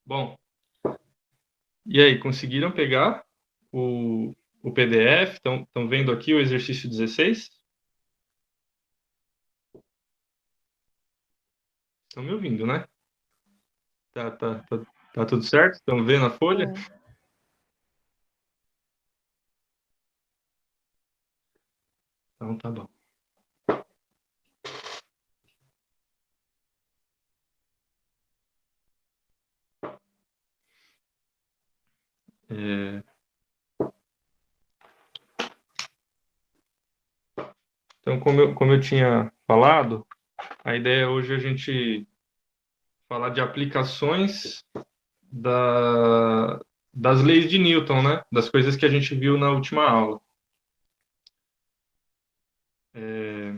Bom, e aí, conseguiram pegar o PDF? Estão vendo aqui o exercício 16? Estão me ouvindo, né? Tá tudo certo? Estão vendo a folha? Sim. Então tá bom. É, então, como eu tinha falado, a ideia hoje é a gente falar de aplicações da, das leis de Newton, né? Das coisas que a gente viu na última aula. É,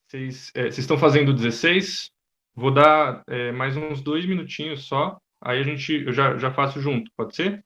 vocês estão fazendo 16? Vou dar mais uns 2 minutinhos só. Aí eu já faço junto, pode ser?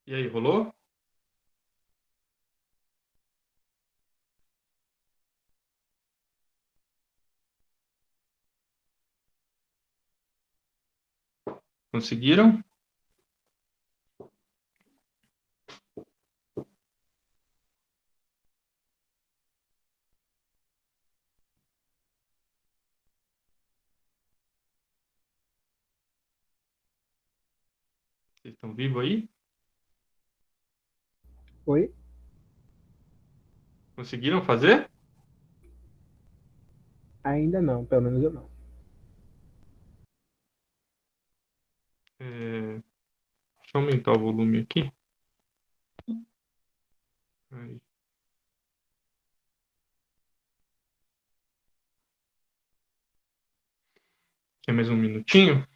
E aí, rolou? Conseguiram? Vocês estão vivos aí? Oi? Conseguiram fazer? Ainda não, pelo menos eu não. Deixa eu aumentar o volume aqui. Aí. Quer mais um minutinho?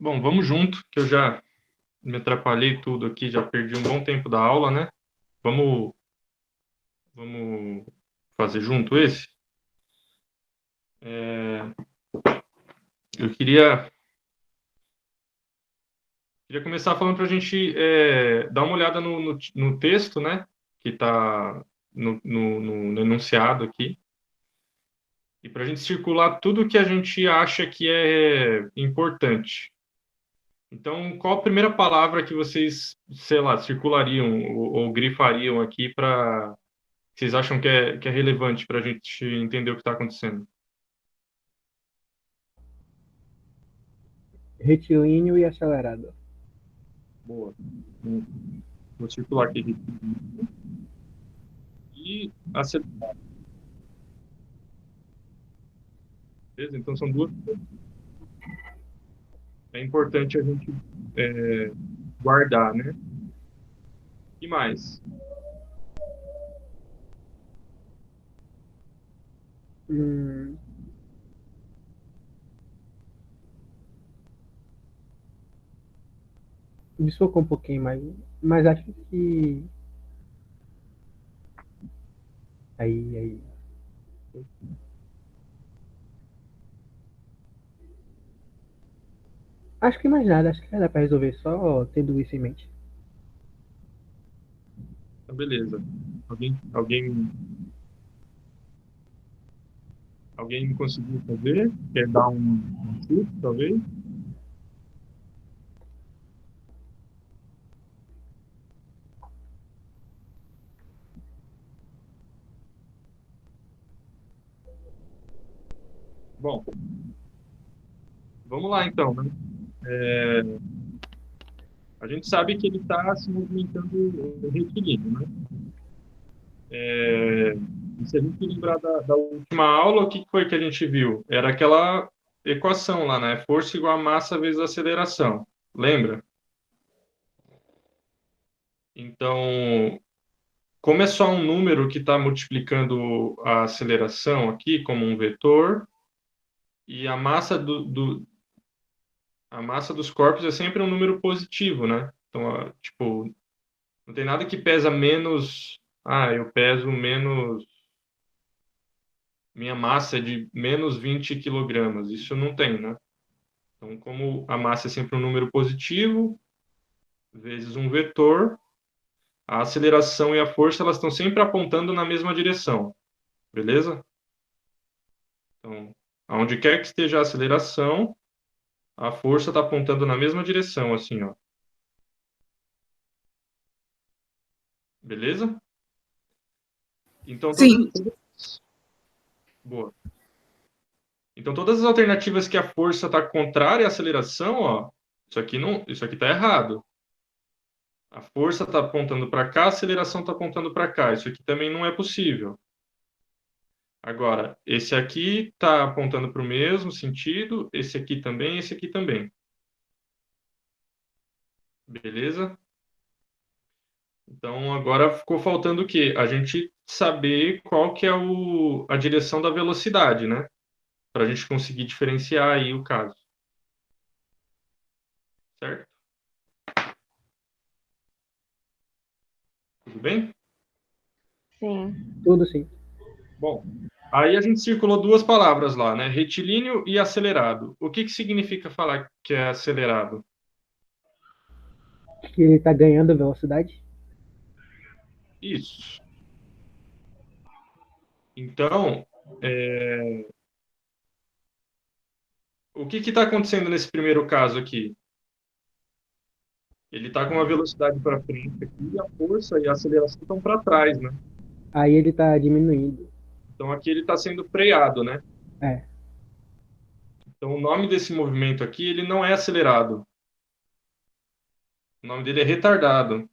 Bom, vamos junto, que eu já me atrapalhei tudo aqui, já perdi um bom tempo da aula, né? Vamos, vamos fazer junto esse? É, eu queria começar falando para a gente dar uma olhada no texto, né? Que está no enunciado aqui. E para a gente circular tudo que a gente acha que é importante. Então, qual a primeira palavra que vocês, sei lá, circulariam ou grifariam aqui para vocês acham que é relevante para a gente entender o que está acontecendo? Retilíneo e acelerado. Boa. Vou circular aqui. E Beleza? Então, são duas coisas. É importante a gente guardar, né? E mais? Hum, desfocou um pouquinho mais, mas acho que aí. Acho que mais nada, acho que dá pra resolver só tendo isso em mente. Então, beleza. Alguém conseguiu fazer? Quer dar um chute, talvez? Bom, vamos lá então, né? É, a gente sabe que ele está se movimentando retilíneo, né? E se a gente lembrar da última aula, o que foi que a gente viu? Era aquela equação lá, né? Força igual a massa vezes aceleração. Lembra? Então, como é só um número que está multiplicando a aceleração aqui como um vetor, e a massa dos corpos é sempre um número positivo, né? Então, tipo, não tem nada que pesa menos. Ah, eu peso menos. Minha massa é de menos 20 quilogramas. Isso não tem, né? Então, como a massa é sempre um número positivo, vezes um vetor, a aceleração e a força elas estão sempre apontando na mesma direção. Beleza? Então, aonde quer que esteja a aceleração, a força está apontando na mesma direção, assim, ó. Beleza? Então, Sim. Boa. Então, todas as alternativas que a força está contrária à aceleração, ó, isso aqui está errado. A força está apontando para cá, a aceleração está apontando para cá. Isso aqui também não é possível. Agora, esse aqui está apontando para o mesmo sentido, esse aqui também. Beleza? Então, agora ficou faltando o quê? A gente saber qual que é a direção da velocidade, né? Para a gente conseguir diferenciar aí o caso. Certo? Tudo bem? Sim. Tudo sim. Bom, aí a gente circulou duas palavras lá, né? Retilíneo e acelerado. O que significa falar que é acelerado? Que ele tá ganhando velocidade. Isso. Então, o que está acontecendo nesse primeiro caso aqui? Ele está com uma velocidade para frente aqui, e a força e a aceleração estão para trás, né? Aí ele tá diminuindo. Então aqui ele está sendo freado, né? É. Então o nome desse movimento aqui, ele não é acelerado. O nome dele é retardado.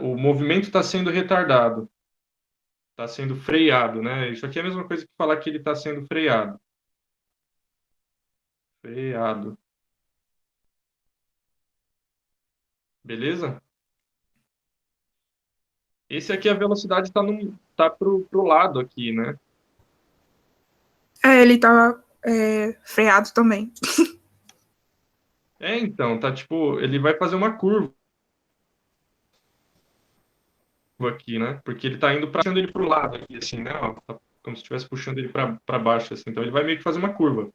O movimento está sendo retardado. Está sendo freado, né? Isso aqui é a mesma coisa que falar que ele está sendo freado. Freado. Beleza? Esse aqui, a velocidade tá pro lado aqui, né? Ele tava freado também. Então, tá tipo, ele vai fazer uma curva aqui, né? Porque ele tá indo puxando ele pro lado aqui, assim, né? Ó, tá como se estivesse puxando ele para baixo, assim. Então ele vai meio que fazer uma curva.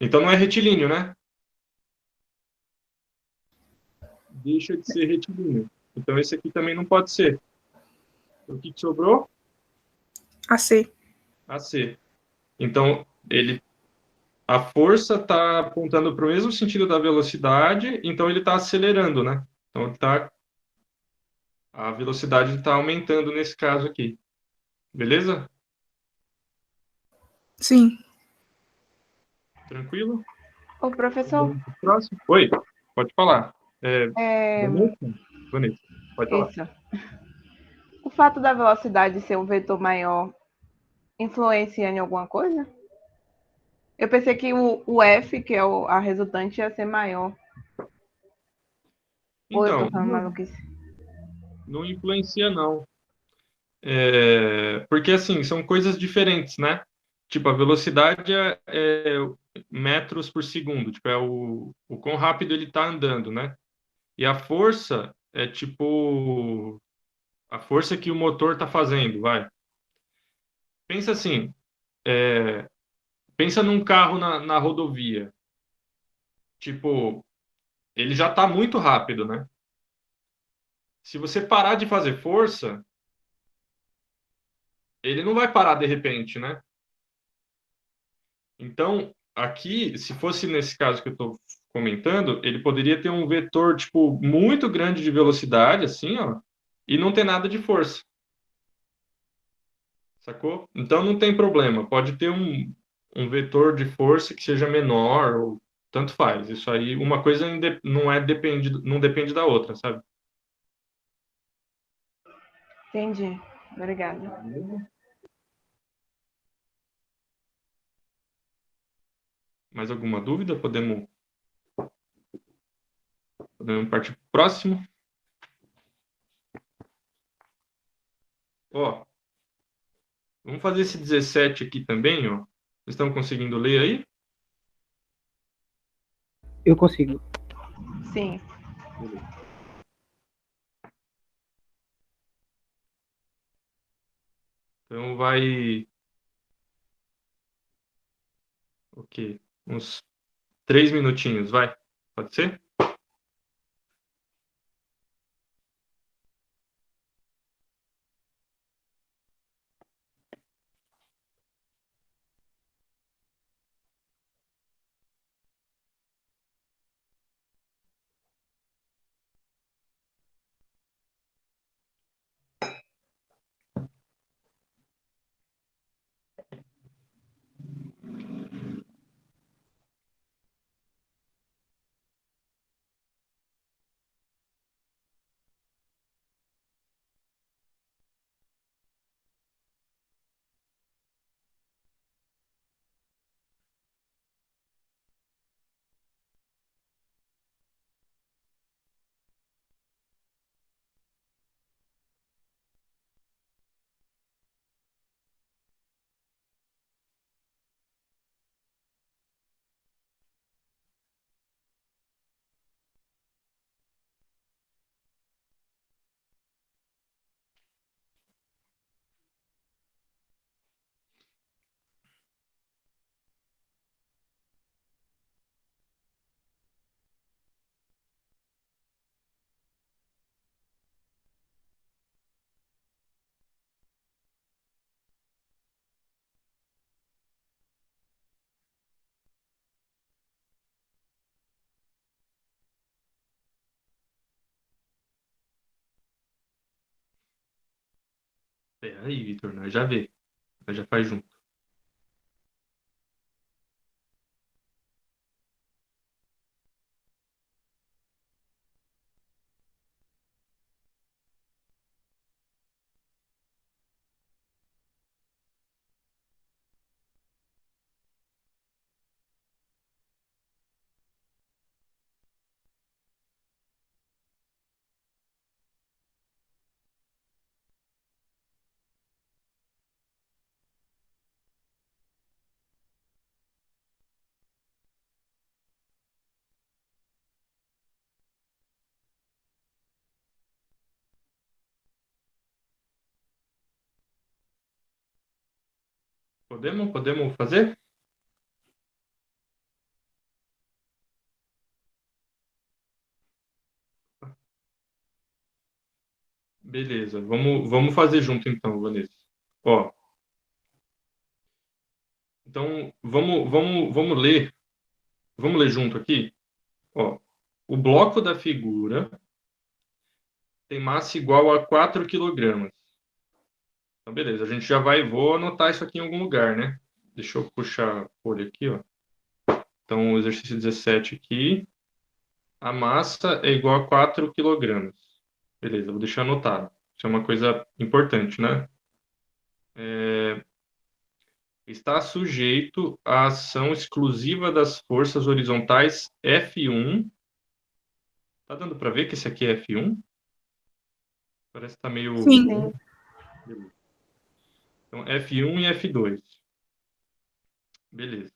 Então não é retilíneo, né? Deixa de ser retilíneo. Então esse aqui também não pode ser. O que sobrou? AC. AC. Então a força está apontando para o mesmo sentido da velocidade, então ele está acelerando, né? Então a velocidade está aumentando nesse caso aqui. Beleza? Sim. Tranquilo? Ô, professor, Próximo. Oi, pode falar. é, Vanessa? Vanessa, pode falar. isso. O fato da velocidade ser um vetor maior influencia em alguma coisa? Eu pensei que o F, que é a resultante, ia ser maior. Ou eu tô Então, falando maluquice? não influencia, não. Porque, assim, são coisas diferentes, né? Tipo, a velocidade é metros por segundo, tipo, é o quão rápido ele está andando, né? E a força é, tipo, a força que o motor está fazendo, vai. Pensa assim, é, pensa num carro na rodovia. Tipo, ele já está muito rápido, né? Se você parar de fazer força, ele não vai parar de repente, né? Então, aqui, se fosse nesse caso que eu estou comentando, ele poderia ter um vetor, tipo, muito grande de velocidade, assim, ó, e não ter nada de força, sacou? Então, não tem problema. Pode ter um vetor de força que seja menor, ou tanto faz. Isso aí, uma coisa não não depende da outra, sabe? Entendi. Obrigada. Mais alguma dúvida? Podemos partir para o próximo. Ó, vamos fazer esse 17 aqui também, ó. Vocês estão conseguindo ler aí? Eu consigo. Sim. Então vai, ok, uns 3 minutinhos, vai. Pode ser? Aí, Vitor, nós já vê. Nós já faz junto. Podemos fazer? Beleza, vamos fazer junto então, Vanessa. Ó, então vamos ler junto aqui. Ó, o bloco da figura tem massa igual a 4 quilogramas. Então, beleza, a gente já vou anotar isso aqui em algum lugar, né? Deixa eu puxar a folha aqui, ó. Então, o exercício 17 aqui, a massa é igual a 4 quilogramas. Beleza, vou deixar anotado. Isso é uma coisa importante, né? está sujeito à ação exclusiva das forças horizontais F1. Tá dando para ver que esse aqui é F1? Parece que tá meio... Sim. Sim. Então, F1 e F2. Beleza.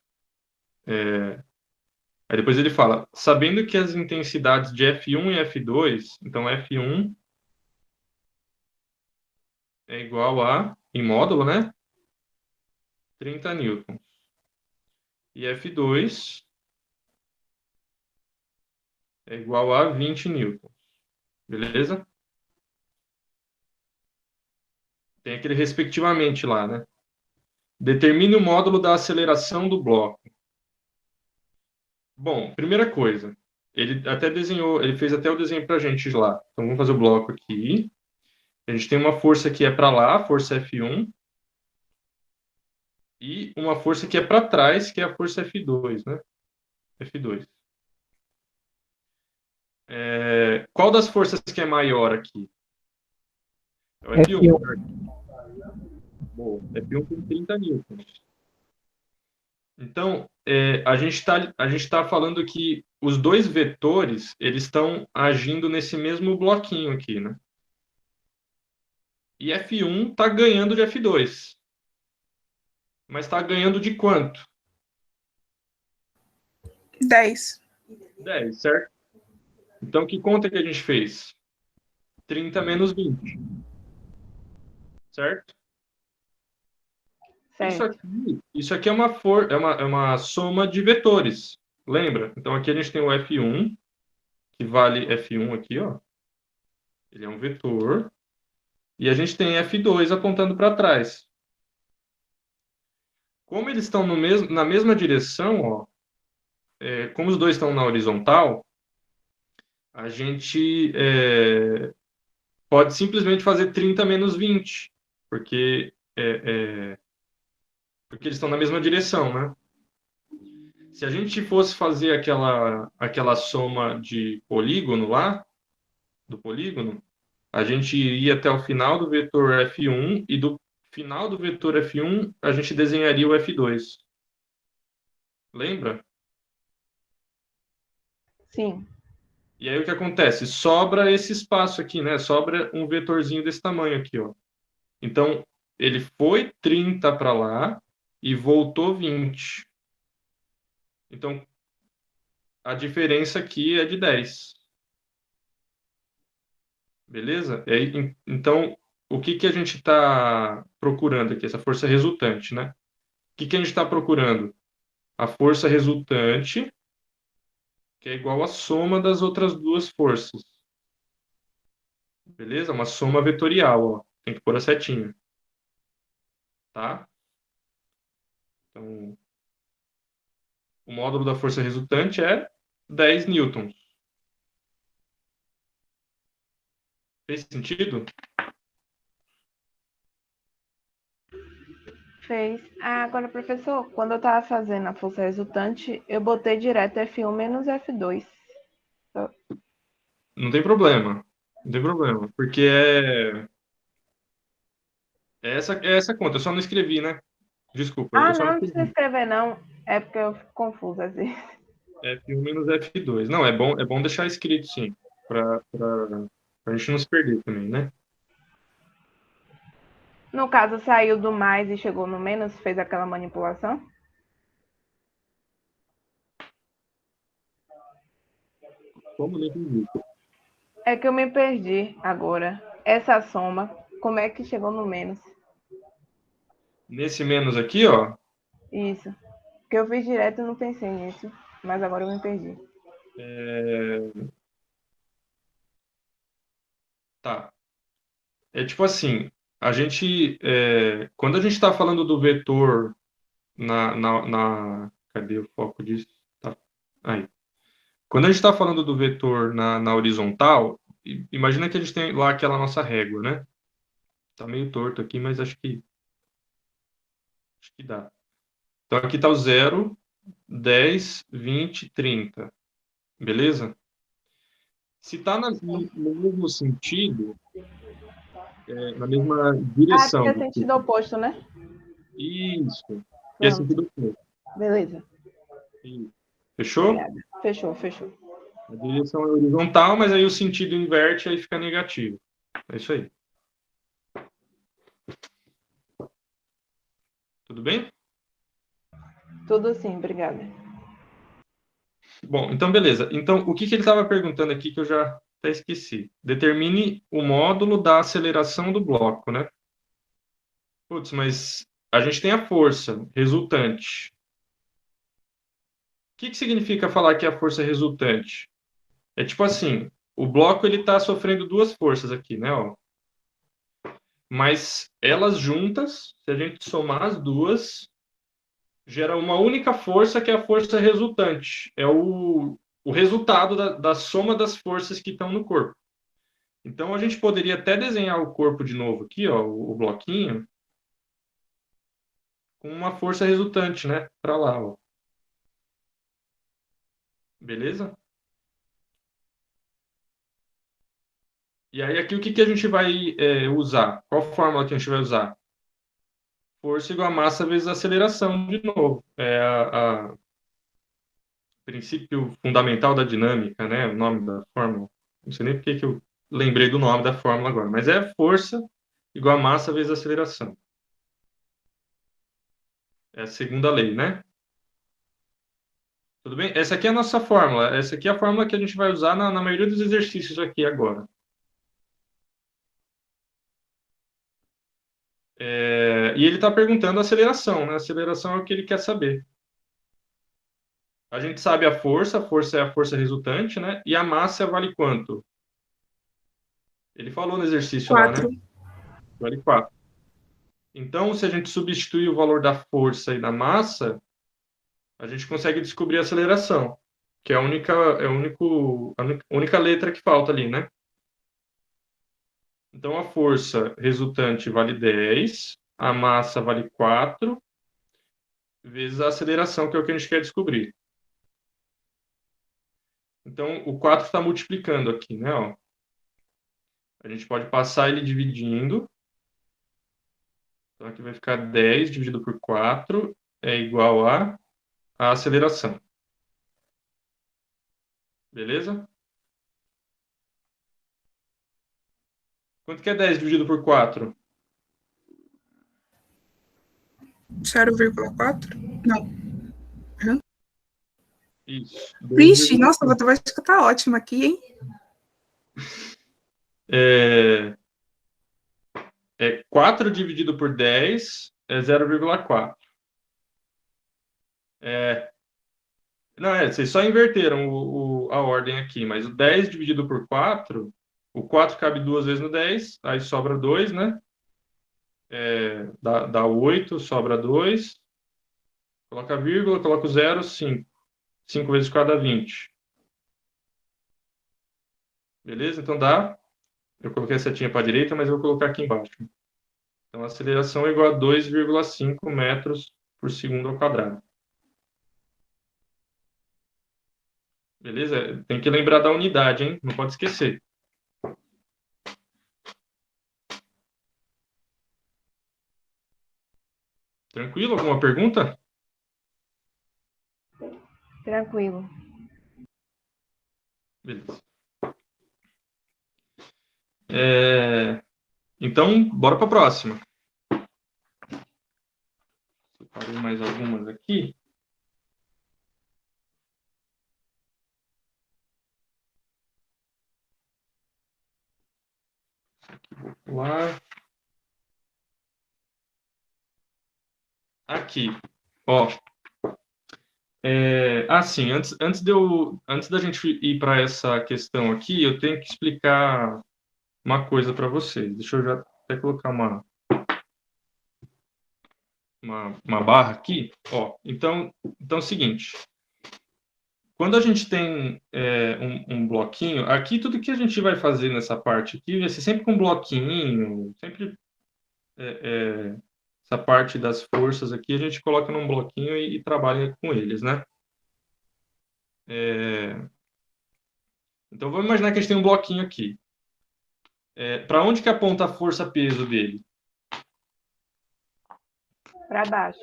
Aí depois ele fala, sabendo que as intensidades de F1 e F2, então F1 é igual a, em módulo, né? 30 newtons. E F2 é igual a 20 newtons. Beleza? Tem aquele respectivamente lá, né? Determine o módulo da aceleração do bloco. Bom, primeira coisa, ele até desenhou, ele fez até o desenho para a gente lá. Então vamos fazer o bloco aqui. A gente tem uma força que é para lá, força F1, e uma força que é para trás, que é a força F2, né? F2. Qual das forças que é maior aqui? É o F1. F1. Bom, F1 tem 30 newtons. Então, a gente tá falando que os dois vetores, eles estão agindo nesse mesmo bloquinho aqui, né? E F1 está ganhando de F2. Mas está ganhando de quanto? 10. 10, certo? Então, que conta que a gente fez? 30 menos 20. Certo? Certo. Isso aqui é uma soma de vetores. Lembra? Então, aqui a gente tem o F1, que vale F1 aqui, ó. Ele é um vetor. E a gente tem F2 apontando para trás. Como eles estão na mesma direção, ó, como os dois estão na horizontal, a gente pode simplesmente fazer 30 menos 20, porque, porque eles estão na mesma direção, né? Se a gente fosse fazer aquela soma de polígono lá, do polígono, a gente iria até o final do vetor F1 e do final do vetor F1 a gente desenharia o F2. Lembra? Sim. E aí o que acontece? Sobra esse espaço aqui, né? Sobra um vetorzinho desse tamanho aqui, ó. Então, ele foi 30 para lá e voltou 20. Então, a diferença aqui é de 10. Beleza? E aí, então, o que a gente está procurando aqui? Essa força resultante, né? O que a gente está procurando? A força resultante, que é igual à soma das outras duas forças. Beleza? Uma soma vetorial, ó. Tem que pôr a setinha. Tá? Então, o módulo da força resultante é 10 newtons. Fez sentido? Fez. Ah, agora, professor, quando eu estava fazendo a força resultante, eu botei direto F1 menos F2. Não tem problema. Não tem problema. Porque é essa conta. Eu só não escrevi, né? Desculpa. Ah, Eu só não não, não precisa escrevi. escrever, não. É porque eu fico confusa assim. F1 menos F2. Não, é bom deixar escrito, sim. Para a gente não se perder também, né? No caso, saiu do mais e chegou no menos, fez aquela manipulação? Como não entendi. É que eu me perdi agora. Essa soma, como é que chegou no menos? Nesse menos aqui, ó. Isso. Porque eu fiz direto e não pensei nisso. Mas agora eu me perdi. Tá. É tipo assim, quando a gente está falando do vetor cadê o foco disso? Tá. Aí. Quando a gente está falando do vetor na horizontal, imagina que a gente tem lá aquela nossa régua, né? Tá meio torto aqui, mas acho que dá. Então aqui está o 0, 10, 20, 30. Beleza? Se está no mesmo sentido, na mesma Ah, porque direção. é sentido oposto, né? Isso. E é Pronto. sentido oposto. Beleza. Fechou? Obrigada. Fechou. A direção é horizontal, mas aí o sentido inverte, aí fica negativo. É isso aí. Tudo bem? Tudo sim, obrigada. Bom, então beleza. Então, o que ele estava perguntando aqui que eu já até esqueci? Determine o módulo da aceleração do bloco, né? Putz, mas a gente tem a força resultante. O que significa falar que é a força resultante? É tipo assim, o bloco ele está sofrendo duas forças aqui, né? Ó. Mas elas juntas, se a gente somar as duas, gera uma única força que é a força resultante. É o resultado da soma das forças que estão no corpo. Então, a gente poderia até desenhar o corpo de novo aqui, ó, o bloquinho, com uma força resultante, né? Para lá, ó. Beleza? E aí, aqui, o que a gente vai usar? Qual fórmula que a gente vai usar? Força igual a massa vezes a aceleração, de novo. É a princípio fundamental da dinâmica, né? O nome da fórmula. Não sei nem porque que eu lembrei do nome da fórmula agora, mas é força igual a massa vezes a aceleração. É a segunda lei, né? Tudo bem? Essa aqui é a nossa fórmula. Essa aqui é a fórmula que a gente vai usar na maioria dos exercícios aqui agora. E ele está perguntando a aceleração, né? A aceleração é o que ele quer saber. A gente sabe a força é a força resultante, né? E a massa vale quanto? Ele falou no exercício lá, né? 4. Vale 4. Então, se a gente substituir o valor da força e da massa, a gente consegue descobrir a aceleração, que é a única letra que falta ali, né? Então, a força resultante vale 10, a massa vale 4, vezes a aceleração, que é o que a gente quer descobrir. Então, o 4 está multiplicando aqui, né? Ó. A gente pode passar ele dividindo. Então, aqui vai ficar 10 dividido por 4 é igual a aceleração. Beleza? Quanto que é 10 dividido por 4? 0,4? Não. Isso. Vixe, nossa, a matemática tá ótima aqui, hein? 4 dividido por 10 é 0,4. Não, vocês só inverteram a ordem aqui, mas o 10 dividido por 4, o 4 cabe duas vezes no 10, aí sobra 2, né? Dá 8, sobra 2. Coloca a vírgula, coloca o 0, 5. 5 vezes 4 dá 20. Beleza? Então dá. Eu coloquei a setinha para a direita, mas eu vou colocar aqui embaixo. Então a aceleração é igual a 2,5 metros por segundo ao quadrado. Beleza? Tem que lembrar da unidade, hein? Não pode esquecer. Tranquilo? Alguma pergunta? Tranquilo. Beleza. Então, bora para a próxima. Separei mais algumas aqui. Aqui, vou pular. Aqui, ó. Sim, antes da gente ir para essa questão aqui, eu tenho que explicar uma coisa para vocês. Deixa eu já até colocar uma barra aqui. Ó, então é o seguinte. Quando a gente tem um bloquinho, aqui tudo que a gente vai fazer nessa parte aqui vai ser sempre com bloquinho, sempre essa parte das forças aqui a gente coloca num bloquinho e trabalha com eles, né? Então vamos imaginar que a gente tem um bloquinho aqui. Para onde que aponta a força-peso dele? Para baixo.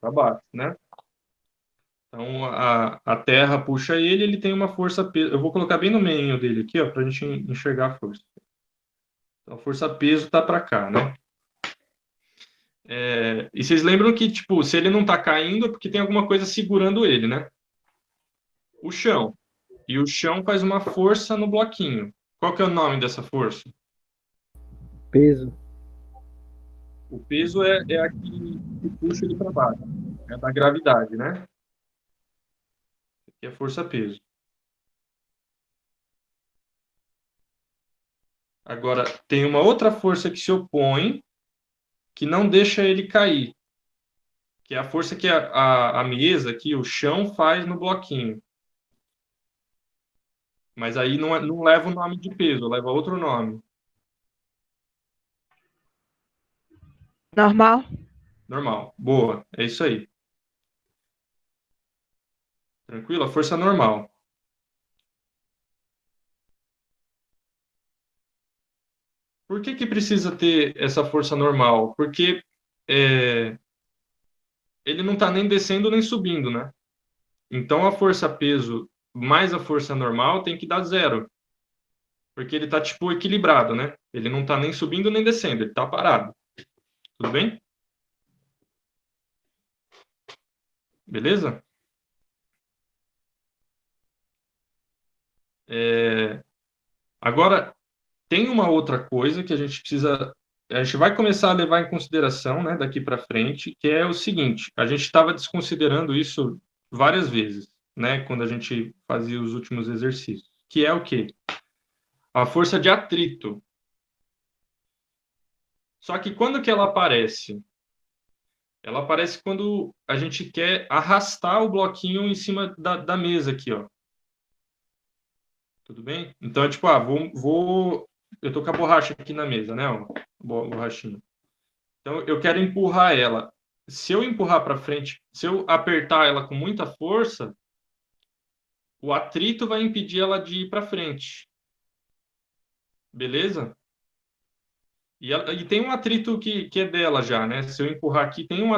para baixo, né? Então a Terra puxa ele, ele tem uma força peso. Eu vou colocar bem no meio dele aqui, ó, para a gente enxergar a força. Então a força peso tá para cá, né? E vocês lembram que, tipo, se ele não tá caindo é porque tem alguma coisa segurando ele, né? O chão. E o chão faz uma força no bloquinho. Qual que é o nome dessa força? Peso. O peso é a que puxa ele para baixo. É da gravidade, né? Aqui é força peso. Agora, tem uma outra força que se opõe, que não deixa ele cair, que é a força que a mesa aqui, o chão, faz no bloquinho. Mas aí não leva o nome de peso, leva outro nome. Normal? Normal. Boa. É isso aí. Tranquilo? A força normal. Por que que precisa ter essa força normal? Porque é, ele não está nem descendo nem subindo, né? Então a força peso mais a força normal tem que dar zero. Porque ele está tipo equilibrado, né? Ele não está nem subindo nem descendo, ele está parado. Tudo bem? Beleza? Agora, tem uma outra coisa que a gente precisa. A gente vai começar a levar em consideração, né, daqui para frente, que é o seguinte: a gente estava desconsiderando isso várias vezes, né, quando a gente fazia os últimos exercícios, que é o quê? A força de atrito. Só que quando que ela aparece? Ela aparece quando a gente quer arrastar o bloquinho em cima da mesa aqui, ó. Tudo bem? Então é tipo, eu tô com a borracha aqui na mesa, né? Ó, borrachinha. Então eu quero empurrar ela. Se eu empurrar para frente, se eu apertar ela com muita força, o atrito vai impedir ela de ir para frente. Beleza? E tem um atrito que é dela já, né? Se eu empurrar aqui, tem um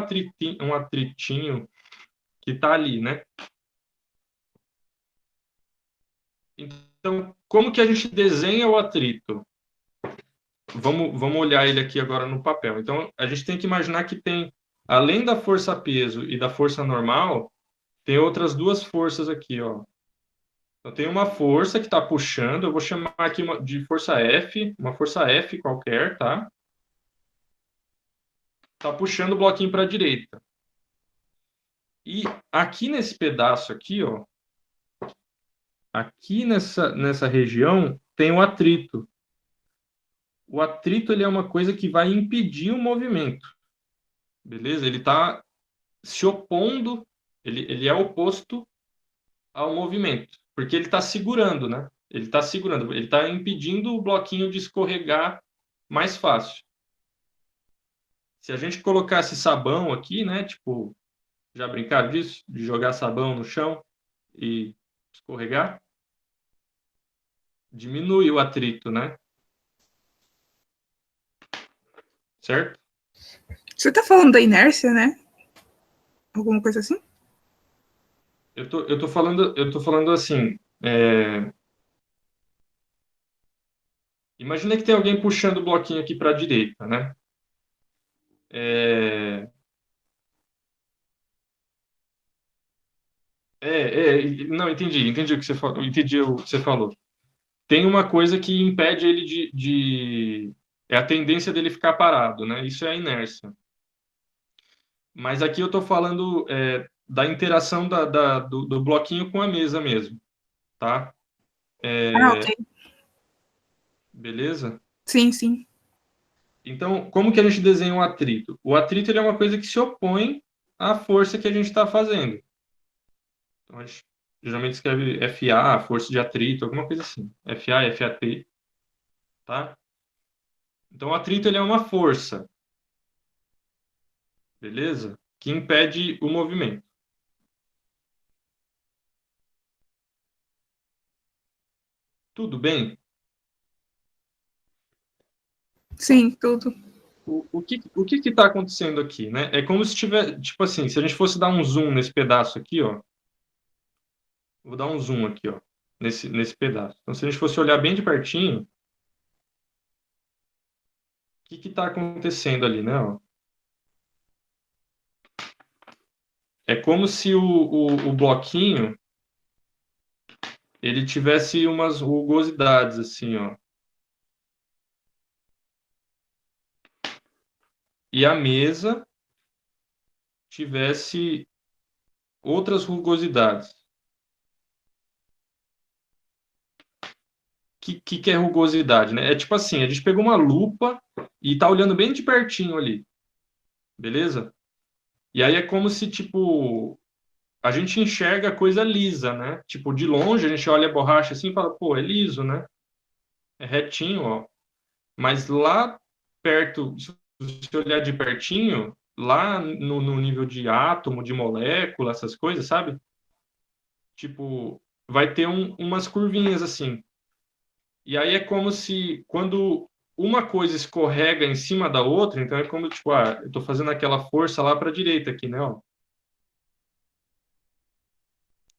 atritinho que tá ali, né? Então, como que a gente desenha o atrito? Vamos olhar ele aqui agora no papel. Então, a gente tem que imaginar que tem, além da força peso e da força normal, tem outras duas forças aqui, ó. Então, tem uma força que está puxando, eu vou chamar aqui de força F, uma força F qualquer, tá? Está puxando o bloquinho para a direita. E aqui nesse pedaço aqui, ó, aqui nessa região, tem o atrito. O atrito ele é uma coisa que vai impedir o movimento, beleza? Ele está se opondo, ele é oposto ao movimento, porque ele está segurando, né? Ele está segurando, ele está impedindo o bloquinho de escorregar mais fácil. Se a gente colocasse sabão aqui, né? Tipo, já brincaram disso? De jogar sabão no chão e escorregar? Diminui o atrito, né? Certo? Você tá falando da inércia, né? Alguma coisa assim? Eu tô falando assim. Imagina que tem alguém puxando o bloquinho aqui para a direita, né? É, não, entendi o que você falou, entendi o que você falou. Tem uma coisa que impede ele é a tendência dele ficar parado, né? Isso é a inércia. Mas aqui eu estou falando da interação do bloquinho com a mesa mesmo, tá? Ah, ok. Beleza? Sim, sim. Então, como que a gente desenha um atrito? O atrito ele é uma coisa que se opõe à força que a gente está fazendo. Então, a gente geralmente escreve FA, força de atrito, alguma coisa assim. FA, FAT, tá? Então, o atrito ele é uma força, beleza? Que impede o movimento. Tudo bem? Sim, tudo. o que está acontecendo aqui, né? É como se tiver, tipo assim, se a gente fosse dar um zoom nesse pedaço aqui, ó. Vou dar um zoom aqui, ó, nesse pedaço. Então, se a gente fosse olhar bem de pertinho, o que está acontecendo ali, né? Ó? É como se o bloquinho ele tivesse umas rugosidades assim, ó. E a mesa tivesse outras rugosidades. Que é rugosidade, né? É tipo assim, a gente pegou uma lupa e tá olhando bem de pertinho ali, beleza? E aí é como se, tipo, a gente enxerga a coisa lisa, né? Tipo, de longe a gente olha a borracha assim e fala, pô, é liso, né? É retinho, ó. Mas lá perto, se você olhar de pertinho, lá no nível de átomo, de molécula, essas coisas, sabe? Tipo, vai ter umas curvinhas assim. E aí é como se quando uma coisa escorrega em cima da outra, então é como, tipo, eu estou fazendo aquela força lá para a direita aqui, né? Ó.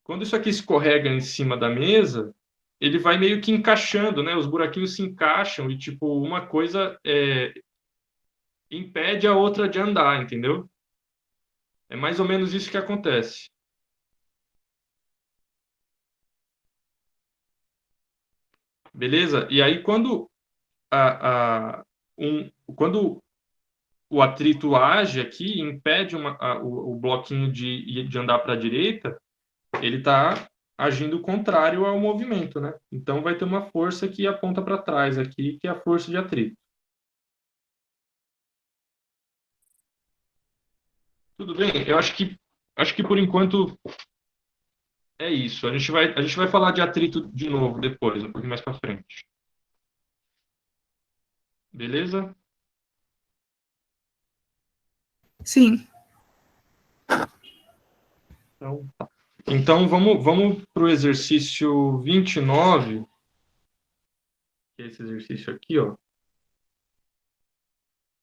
Quando isso aqui escorrega em cima da mesa, ele vai meio que encaixando, né? Os buraquinhos se encaixam e, tipo, uma coisa impede a outra de andar, entendeu? É mais ou menos isso que acontece. Beleza? E aí, quando o atrito age aqui, impede o bloquinho de andar para a direita, ele está agindo contrário ao movimento, né? Então vai ter uma força que aponta para trás aqui, que é a força de atrito. Tudo bem? Eu acho que por enquanto é isso. A gente vai falar de atrito de novo depois, um pouquinho mais para frente. Beleza? Sim. Então, tá. Então vamos para o exercício 29, que é esse exercício aqui, ó.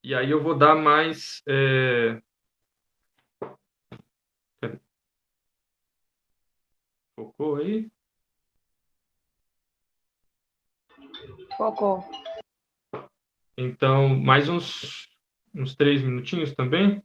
E aí eu vou dar mais. Peraí, focou aí? Focou. Então, mais uns 3 minutinhos também.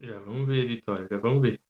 Já vamos ver, Vitória, já vamos ver.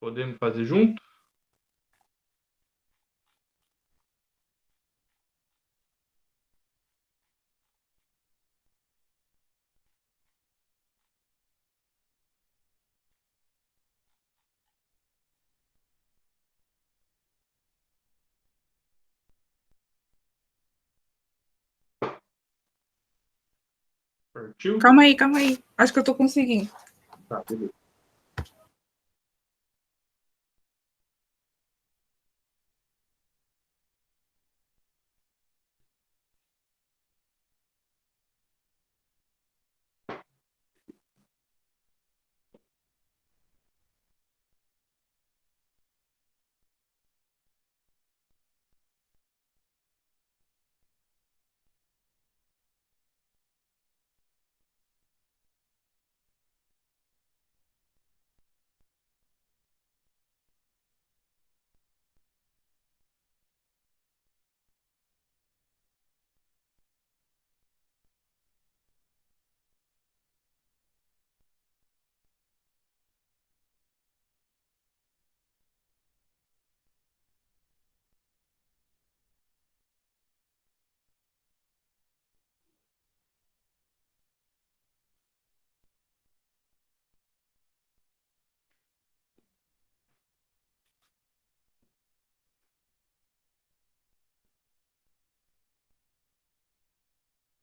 Podemos fazer junto? Partiu? Calma aí, calma aí. Acho que eu tô conseguindo. Tá, beleza.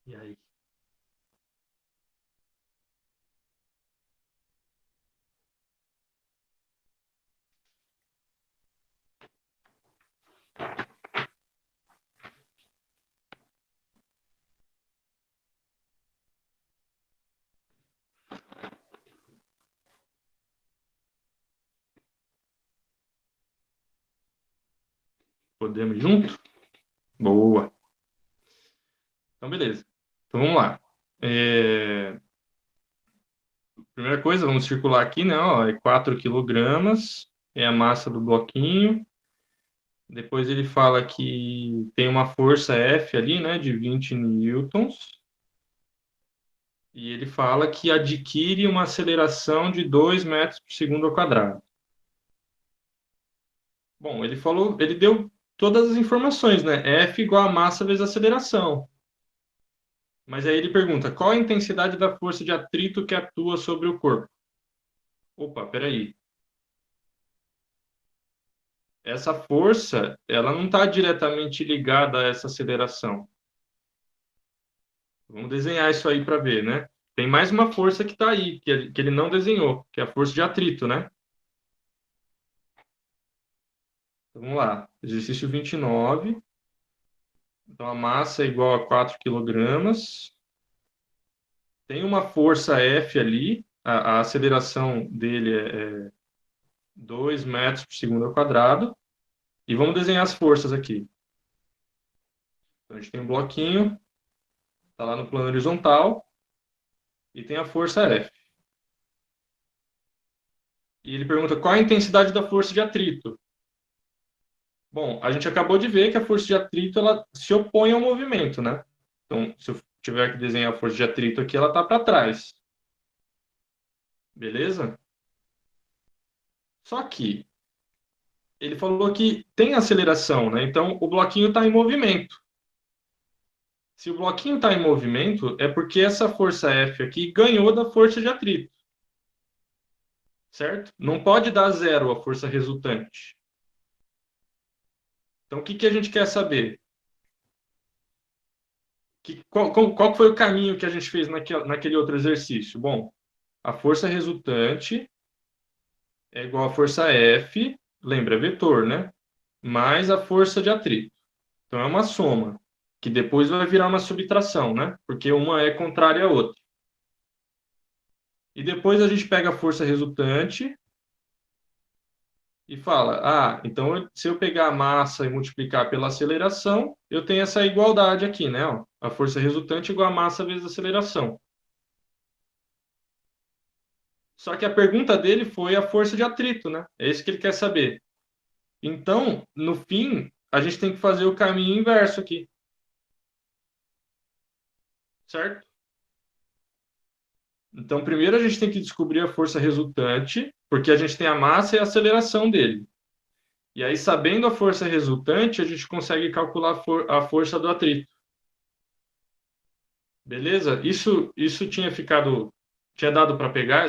E aí? Podemos ir junto? Boa. Então, beleza. Então, vamos lá. Primeira coisa, vamos circular aqui, né? Ó, é 4 quilogramas, é a massa do bloquinho. Depois ele fala que tem uma força F ali, né, de 20 newtons. E ele fala que adquire uma aceleração de 2 metros por segundo ao quadrado. Bom, ele deu todas as informações, né? F igual a massa vezes a aceleração. Mas aí ele pergunta, qual a intensidade da força de atrito que atua sobre o corpo? Opa, peraí. Essa força, ela não está diretamente ligada a essa aceleração. Vamos desenhar isso aí para ver, né? Tem mais uma força que está aí, que ele não desenhou, que é a força de atrito, né? Então, vamos lá. Exercício 29. Então, a massa é igual a 4 quilogramas. Tem uma força F ali. A aceleração dele é 2 metros por segundo ao quadrado. E vamos desenhar as forças aqui. Então, a gente tem um bloquinho. Está lá no plano horizontal. E tem a força F. E ele pergunta qual a intensidade da força de atrito. Bom, a gente acabou de ver que a força de atrito ela se opõe ao movimento, né? Então, se eu tiver que desenhar a força de atrito aqui, ela está para trás. Beleza? Só que ele falou que tem aceleração, né? Então, o bloquinho está em movimento. Se o bloquinho está em movimento, é porque essa força F aqui ganhou da força de atrito. Certo? Não pode dar zero a força resultante. Então, o que a gente quer saber? Qual foi o caminho que a gente fez naquele outro exercício? Bom, a força resultante é igual à força F, lembra, é vetor, né? Mais a força de atrito. Então, é uma soma, que depois vai virar uma subtração, né? Porque uma é contrária à outra. E depois a gente pega a força resultante e fala, então se eu pegar a massa e multiplicar pela aceleração, eu tenho essa igualdade aqui, né? Ó, a força resultante igual a massa vezes a aceleração. Só que a pergunta dele foi a força de atrito, né? É isso que ele quer saber. Então, no fim, a gente tem que fazer o caminho inverso aqui. Certo? Então, primeiro a gente tem que descobrir a força resultante porque a gente tem a massa e a aceleração dele. E aí, sabendo a força resultante, a gente consegue calcular a força do atrito. Beleza? Isso tinha dado para pegar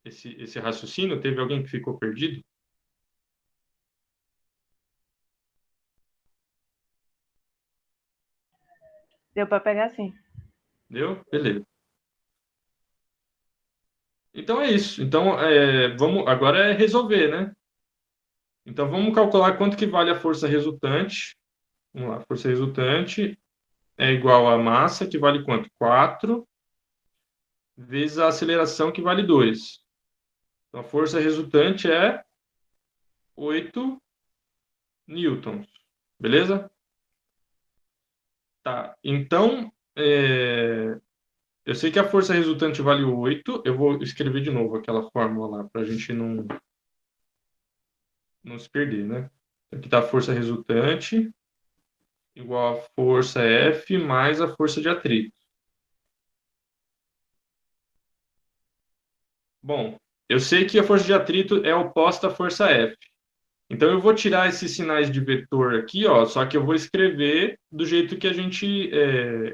esse raciocínio? Teve alguém que ficou perdido? Deu para pegar sim. Deu? Beleza. Então é isso. Então, vamos, agora é resolver, né? Então, vamos calcular quanto que vale a força resultante. Vamos lá, a força resultante é igual à massa, que vale quanto? 4 vezes a aceleração, que vale 2. Então, a força resultante é 8 newtons. Beleza? Tá. Então, eu sei que a força resultante vale 8. Eu vou escrever de novo aquela fórmula lá, para a gente não se perder, né? Aqui está a força resultante igual a força F mais a força de atrito. Bom, eu sei que a força de atrito é oposta à força F. Então eu vou tirar esses sinais de vetor aqui, ó, só que eu vou escrever do jeito que a gente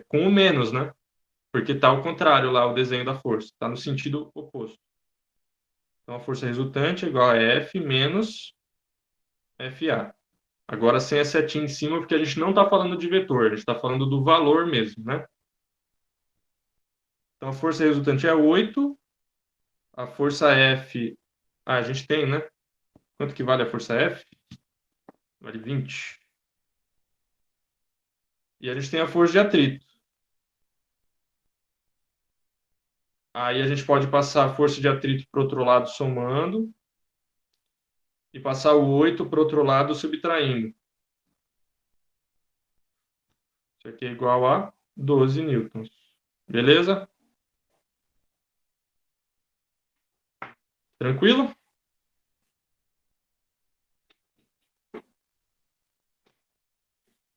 com o menos, né? Porque tá ao contrário lá o desenho da força, tá no sentido oposto. Então a força resultante é igual a F menos FA. Agora sem a setinha em cima, porque a gente não está falando de vetor, a gente está falando do valor mesmo, né? Então a força resultante é 8, a força F. Ah, a gente tem, né? Quanto que vale a força F? Vale 20. E a gente tem a força de atrito. Aí a gente pode passar a força de atrito para o outro lado somando e passar o 8 para o outro lado subtraindo. Isso aqui é igual a 12 newtons. Beleza? Tranquilo?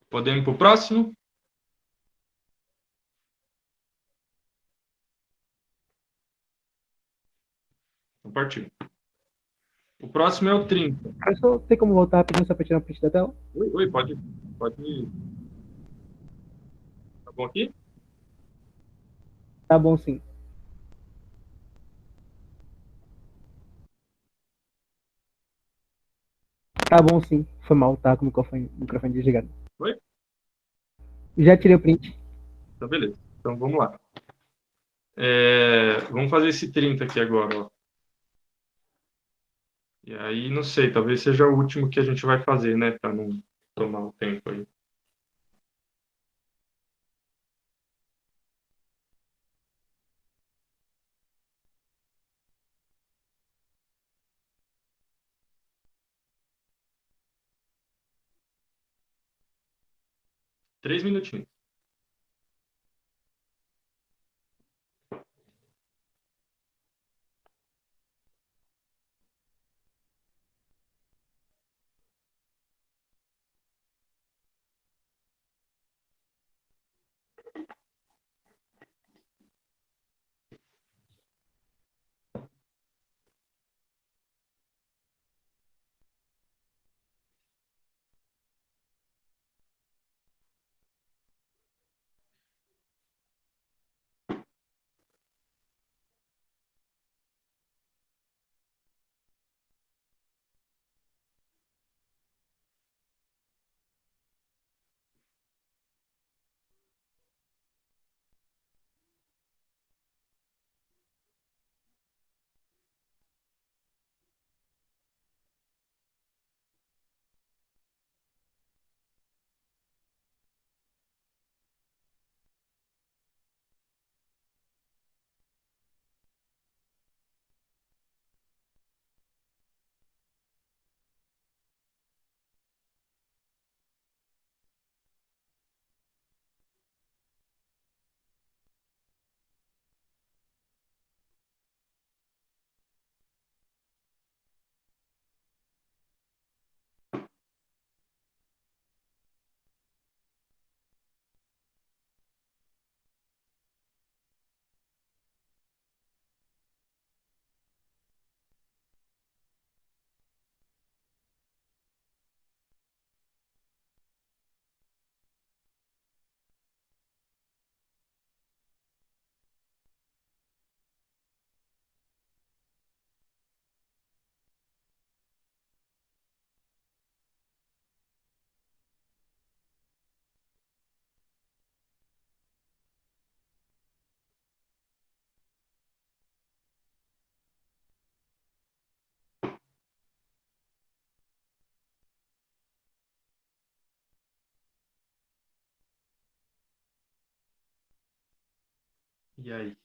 Podemos ir para o próximo? Então partiu. O próximo é o 30. Professor, tem como voltar rapidinho só pra tirar um print da tela? Oi, pode ir. Tá bom aqui? Tá bom, sim. Tá bom, sim. Foi mal, tá com o microfone desligado. Oi? Já tirei o print. Então, beleza. Então, vamos lá. Vamos fazer esse 30 aqui agora, ó. E aí, não sei, talvez seja o último que a gente vai fazer, né? Para não tomar o tempo aí. Três minutinhos. E aí?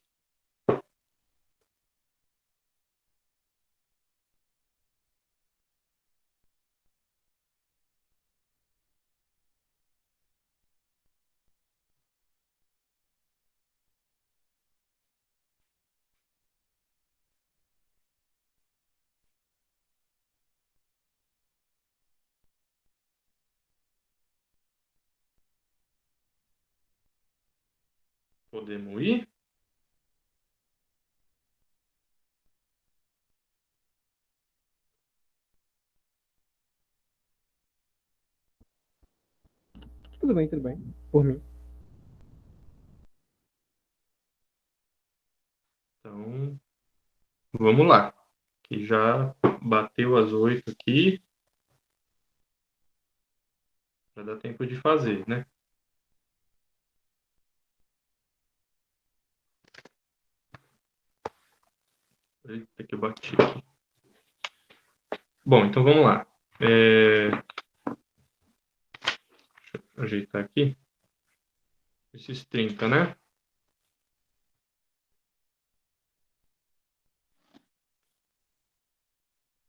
Podemos ir? Tudo bem, tudo bem. Por mim. Então, vamos lá. Que já bateu as 8 aqui. Já dá tempo de fazer, né? Eita, que eu bati aqui. Bom, então vamos lá. Deixa eu ajeitar aqui. Esses 30, né?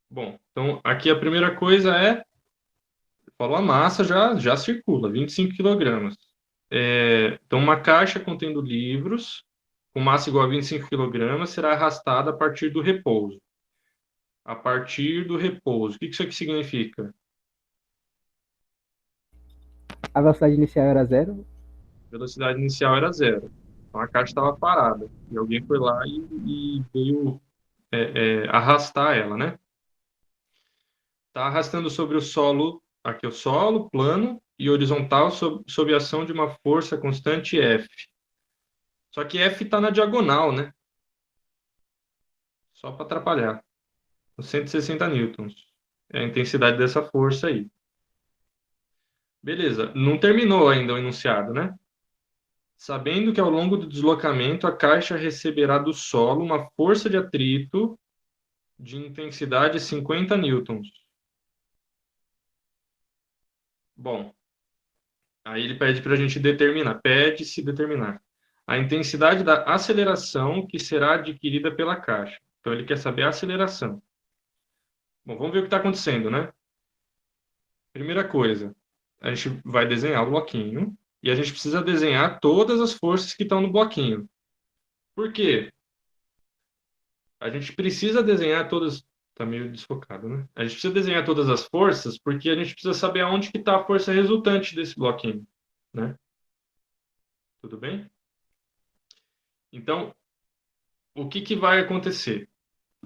Bom, então aqui a primeira coisa é, falou a massa, já circula, 25 quilogramas. Então uma caixa contendo livros com massa igual a 25 quilogramas será arrastada a partir do repouso. A partir do repouso. O que isso aqui significa? A velocidade inicial era 0. A velocidade inicial era 0. Então a caixa estava parada. E alguém foi lá e veio arrastar ela, né? Está arrastando sobre o solo, aqui o solo, plano e horizontal, sob a ação de uma força constante F. Só que F está na diagonal, né? Só para atrapalhar. 160 newtons. É a intensidade dessa força aí. Beleza, não terminou ainda o enunciado, né? Sabendo que ao longo do deslocamento a caixa receberá do solo uma força de atrito de intensidade 50 newtons. Bom, aí ele pede para a gente determinar, pede-se determinar a intensidade da aceleração que será adquirida pela caixa. Então ele quer saber a aceleração. Bom, vamos ver o que está acontecendo, né? Primeira coisa, a gente vai desenhar o bloquinho e a gente precisa desenhar todas as forças que estão no bloquinho. Por quê? A gente precisa desenhar todas. Tá meio desfocado, né? A gente precisa desenhar todas as forças porque a gente precisa saber aonde que está a força resultante desse bloquinho, né? Tudo bem? Então, o que que vai acontecer?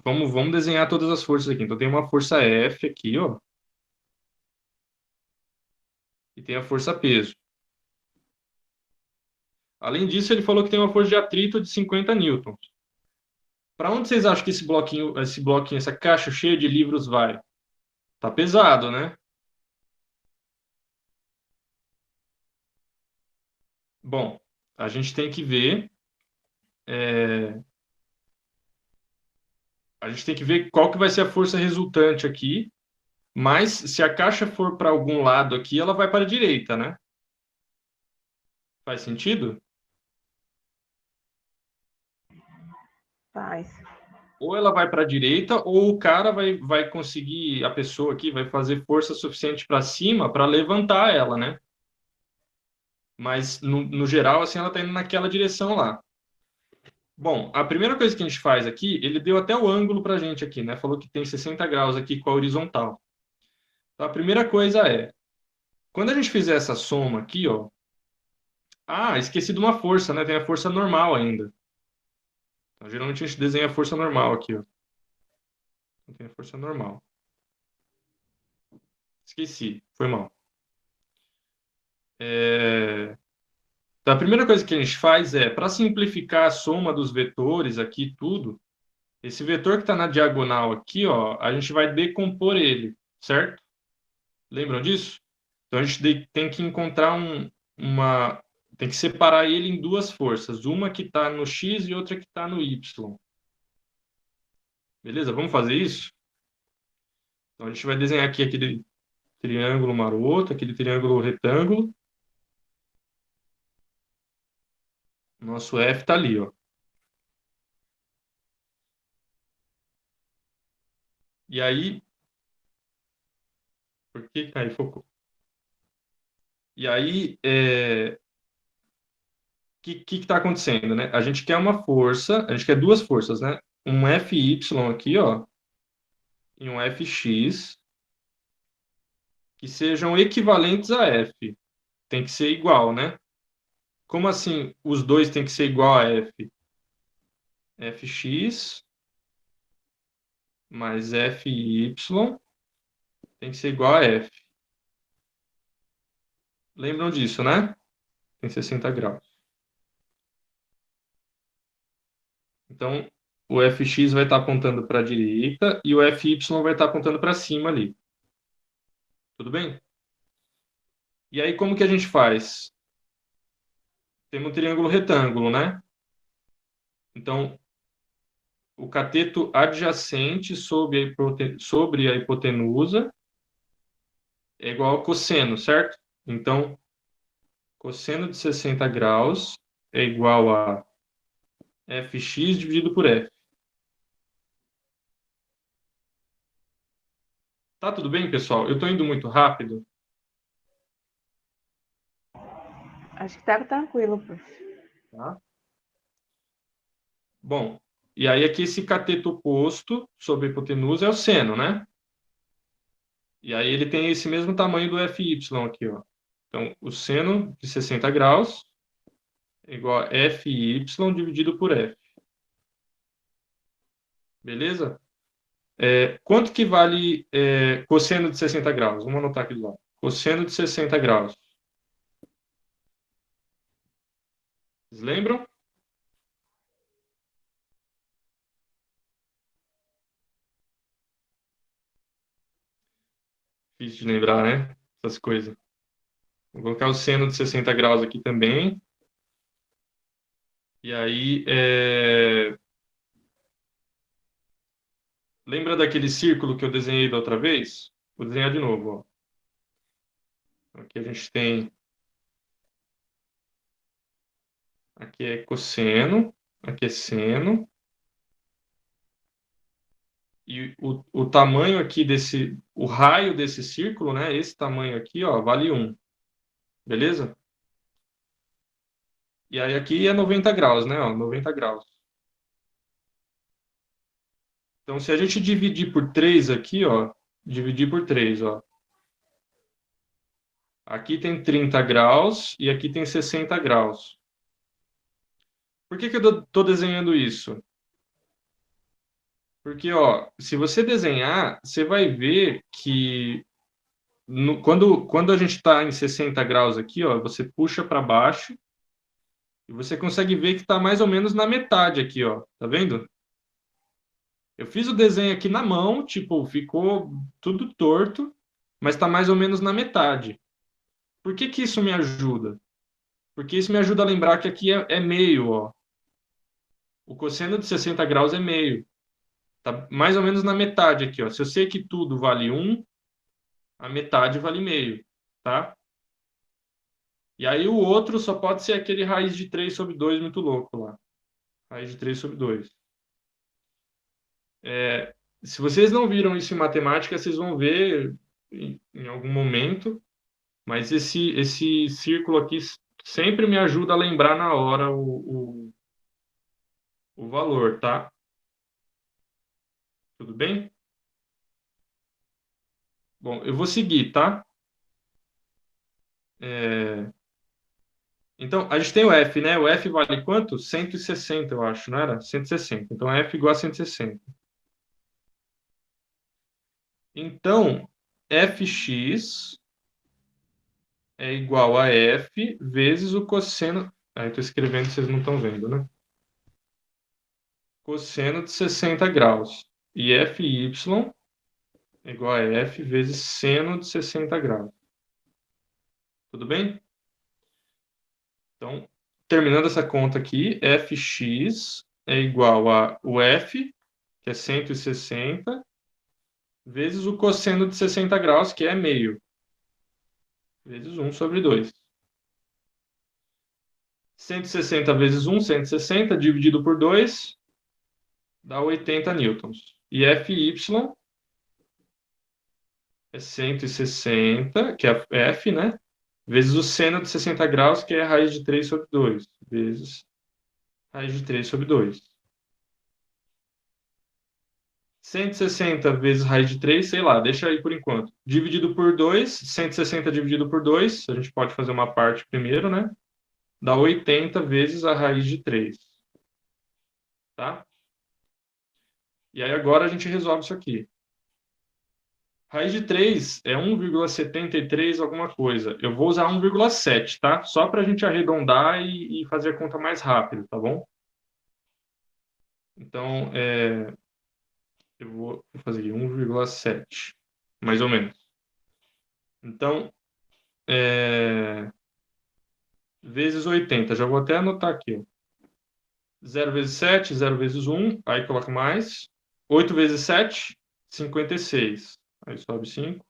Vamos desenhar todas as forças aqui. Então, tem uma força F aqui, ó. E tem a força peso. Além disso, ele falou que tem uma força de atrito de 50 newtons. Para onde vocês acham que esse bloquinho, essa caixa cheia de livros vai? Tá pesado, né? Bom, a gente tem que ver, a gente tem que ver qual que vai ser a força resultante aqui. Mas se a caixa for para algum lado aqui, ela vai para a direita, né? Faz sentido? Faz. Ou ela vai para a direita, ou o cara vai conseguir, a pessoa aqui vai fazer força suficiente para cima para levantar ela, né? Mas no geral, assim, ela está indo naquela direção lá. Bom, a primeira coisa que a gente faz aqui, ele deu até o ângulo para a gente aqui, né? Falou que tem 60 graus aqui com a horizontal. Então, a primeira coisa é, quando a gente fizer essa soma aqui, ó. Ah, esqueci de uma força, né? Tem a força normal ainda. Então, geralmente a gente desenha a força normal aqui, ó. Então, tem a força normal. Esqueci, foi mal. Então, a primeira coisa que a gente faz é, para simplificar a soma dos vetores aqui, tudo, esse vetor que está na diagonal aqui, ó, a gente vai decompor ele, certo? Lembram disso? Então, a gente tem que encontrar uma... Tem que separar ele em duas forças. Uma que está no X e outra que está no Y. Beleza? Vamos fazer isso? Então, a gente vai desenhar aqui aquele triângulo maroto, aquele triângulo retângulo. Nosso F está ali, ó. E aí, por que aí focou? E aí, que está acontecendo, né? A gente quer uma força, a gente quer duas forças, né? Um Fy aqui, ó, e um Fx, que sejam equivalentes a F. Tem que ser igual, né? Como assim os dois têm que ser igual a F? Fx mais Fy tem que ser igual a F. Lembram disso, né? Tem 60 graus. Então, o Fx vai estar apontando para a direita e o Fy vai estar apontando para cima ali. Tudo bem? E aí, como que a gente faz? Temos um triângulo retângulo, né? Então, o cateto adjacente sobre a hipotenusa é igual ao cosseno, certo? Então, cosseno de 60 graus é igual a Fx dividido por F. Tá tudo bem, pessoal? Eu estou indo muito rápido. Acho que tá tranquilo, prof. Tá? Bom, e aí aqui esse cateto oposto sobre a hipotenusa é o seno, né? E aí ele tem esse mesmo tamanho do Fy aqui, ó. Então, o seno de 60 graus é igual a Fy dividido por F. Beleza? Quanto que vale cosseno de 60 graus? Vamos anotar aqui do lado. Cosseno de 60 graus. Vocês lembram? Difícil de lembrar, né? Essas coisas. Vou colocar o seno de 60 graus aqui também. E aí, lembra daquele círculo que eu desenhei da outra vez? Vou desenhar de novo, ó. Aqui a gente tem... Aqui é cosseno, aqui é seno. E o tamanho aqui o raio desse círculo, né? Esse tamanho aqui, ó, vale 1. Beleza? E aí aqui é 90 graus, né? Ó, 90 graus. Então, se a gente dividir por 3 aqui, ó, dividir por 3, ó. Aqui tem 30 graus e aqui tem 60 graus. Por que eu estou desenhando isso? Porque, ó, se você desenhar, você vai ver que quando a gente está em 60 graus aqui, ó, você puxa para baixo e você consegue ver que está mais ou menos na metade aqui, ó. Tá vendo? Eu fiz o desenho aqui na mão, tipo, ficou tudo torto, mas está mais ou menos na metade. Por que que isso me ajuda? Porque isso me ajuda a lembrar que aqui é meio, ó. O cosseno de 60 graus é meio. Tá mais ou menos na metade aqui, ó. Se eu sei que tudo vale 1, a metade vale meio, tá? E aí o outro só pode ser aquele raiz de 3 sobre 2 muito louco lá. Raiz de 3 sobre 2. Se vocês não viram isso em matemática, vocês vão ver em algum momento, mas esse círculo aqui sempre me ajuda a lembrar na hora o valor, tá? Tudo bem? Bom, eu vou seguir, tá? Então, a gente tem o F, né? O F vale quanto? 160, eu acho, não era? 160. Então, F igual a 160. Então, Fx é igual a F vezes o cosseno... Aí, eu estou escrevendo, vocês não estão vendo, né? Cosseno de 60 graus. E Fy é igual a F vezes seno de 60 graus. Tudo bem? Então, terminando essa conta aqui, Fx é igual a o F, que é 160, vezes o cosseno de 60 graus, que é meio, vezes 1 sobre 2. 160 vezes 1, 160, dividido por 2, dá 80 newtons. E Fy é 160, que é F, né? Vezes o seno de 60 graus, que é a raiz de 3 sobre 2. Vezes raiz de 3 sobre 2. 160 vezes raiz de 3, sei lá, deixa aí por enquanto. Dividido por 2, 160 dividido por 2, a gente pode fazer uma parte primeiro, né? Dá 80 vezes a raiz de 3. Tá? E aí agora a gente resolve isso aqui. Raiz de 3 é 1,73 alguma coisa. Eu vou usar 1,7, tá? Só para a gente arredondar e fazer a conta mais rápido, tá bom? Então, eu vou fazer aqui 1,7, mais ou menos. Então, vezes 80. Já vou até anotar aqui, ó. 0 vezes 7, 0 vezes 1, aí coloca mais. 8 vezes 7, 56. Aí sobe 5.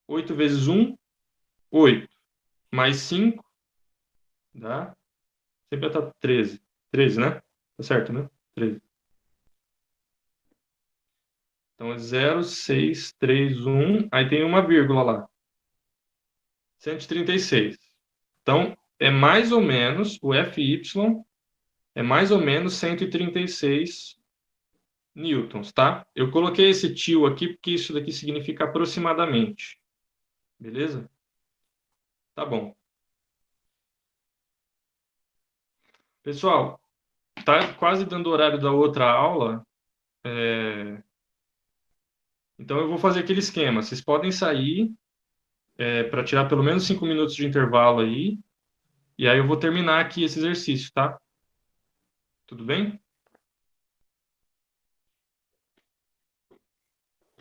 8 vezes 1, 8. Mais 5, dá? Sempre tá 13. 13, né? Tá certo, né? 13. Então é 0, 6, 3, 1. Aí tem uma vírgula lá. 136. Então, é mais ou menos, o FY é mais ou menos 136 newtons, tá? Eu coloquei esse tio aqui porque isso daqui significa aproximadamente. Beleza? Tá bom. Pessoal, tá quase dando o horário da outra aula. Então eu vou fazer aquele esquema. Vocês podem sair para tirar pelo menos 5 minutos de intervalo aí. E aí eu vou terminar aqui esse exercício, tá? Tudo bem?